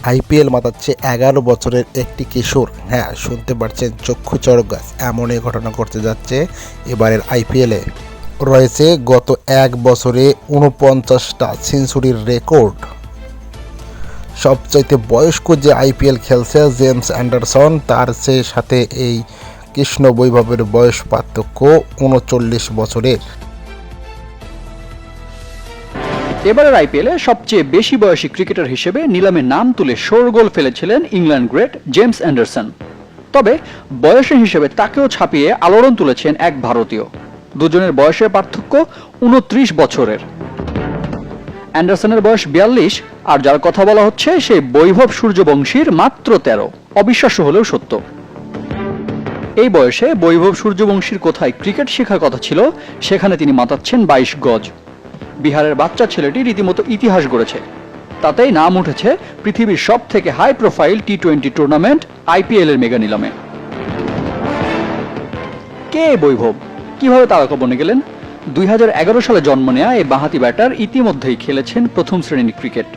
IPL মাতাচ্ছে 11 বছরের একটি কিশোর। হ্যাঁ, শুনতে পারছেন, চক্ষু চড়ক গাছ। এমনই ঘটনা ঘটতে যাচ্ছে এবারের আইপিএলে। রয়েছে গত এক বছরে 49টা সেঞ্চুরির রেকর্ড। সবচাইতে বয়স্ক যে আইপিএল খেলছে জেমস অ্যান্ডারসন, তার সাথে এই কৃষ্ণ বৈভবের বয়স পার্থক্য 39 বছরের। এবারের আইপিএলে সবচেয়ে বেশি বয়সী ক্রিকেটার হিসেবে নিলামে নাম তুলে শোরগোল ফেলেছিলেন ইংল্যান্ড গ্রেট জেমস অ্যান্ডারসন। তবে বয়সের হিসেবে তাকেও ছাপিয়ে আলোড়ন তুলেছেন এক ভারতীয়। দুজনের বয়সের পার্থক্য 29 বছরের। অ্যান্ডারসনের বয়স 42, আর যার কথা বলা হচ্ছে সেই বৈভব সূর্যবংশীর মাত্র 13। অবিশ্বাস্য হলেও সত্য। এই বয়সে বৈভব সূর্যবংশীর কোথায় ক্রিকেট শেখার কথা ছিল, সেখানে তিনি মাতাচ্ছেন 22 গজ। বিহারের বাচ্চা ছেলেটি রীতিমতো ইতিহাস গড়েছে। তাতেই নাম উঠেছে পৃথিবীর সব থেকে হাই প্রোফাইল টি-20 টুর্নামেন্ট আইপিএল এর মেগা নিলামে। কে বৈভব, কিভাবে তারকা বনে গেলেন? 2011 সালে জন্ম নেয়া এই বাঁহাতি ব্যাটার ইতিমধ্যেই খেলেছেন প্রথম শ্রেণীর ক্রিকেট।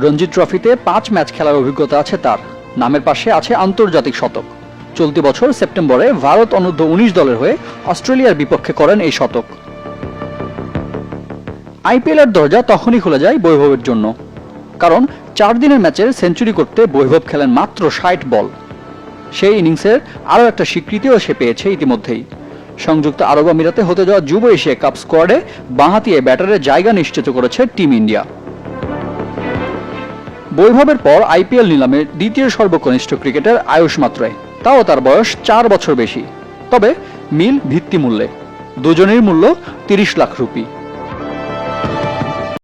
রঞ্জি ট্রফিতে 5 ম্যাচ খেলার অভিজ্ঞতা আছে তার। নামের পাশে আছে আন্তর্জাতিক শতক। চলতি বছর সেপ্টেম্বরে ভারত অনূর্ধ্ব 19 দলের হয়ে অস্ট্রেলিয়ার বিপক্ষে করেন এই শতক। আইপিএল এর দরজা তখনই খুলে যায় বৈভবের জন্য, কারণ 4 দিনের ম্যাচের সেঞ্চুরি করতে বৈভব খেলেন মাত্র 60 বল। সেই ইনিংসের আরও একটা স্বীকৃতিও সে পেয়েছে ইতিমধ্যেই। সংযুক্ত আরব আমিরাতে হতে যাওয়া যুব এশিয়া কাপ স্কোয়াডে বাঁহাতি এ ব্যাটারের জায়গা নিশ্চিত করেছে টিম ইন্ডিয়া। বৈভবের পর আইপিএল নিলামে দ্বিতীয় সর্বকনিষ্ঠ ক্রিকেটার আয়ুষ মাত্রায়, তাও তার বয়স 4 বছর বেশি। তবে মিল ভিত্তিমূল্যে, দুজনের মূল্য 30 লাখ রুপি।